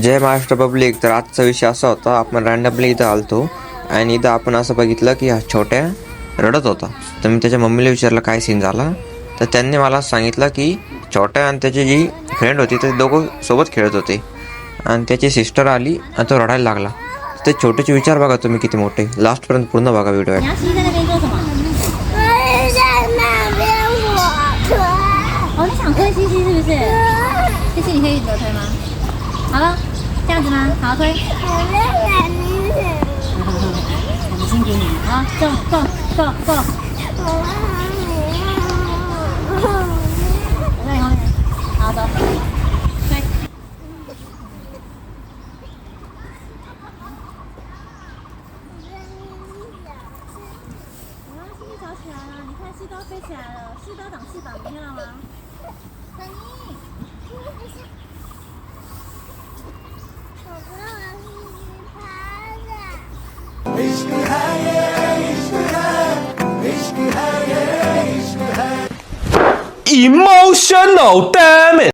जय महाराष्ट्र पब्लिक. तर आजचा विषय असा होता, आपण रँडमली इथं आलतो आणि इथं आपण असं बघितलं की हा छोट्या रडत होता. तर मी त्याच्या मम्मीला विचारलं काय सीन झाला. तर त्यांनी मला सांगितलं की छोट्या आणि त्याची जी फ्रेंड होती ते दोघं सोबत खेळत होते आणि त्याची सिस्टर आली आणि तो रडायला लागला. ते छोटेचे विचार बघा तुम्ही किती मोठे. लास्टपर्यंत पूर्ण बघा video. 你要吸在那边做什么？我在那边我推。哦，你想推西西是不是？西西，你可以左推吗？好了，这样子吗？好好推。很辛苦你，好，go go go go。我在你后面，好走，推。西西找起来了，你看西刀飞起来了，西刀长翅膀，你看到吗？等你。Emotional damage.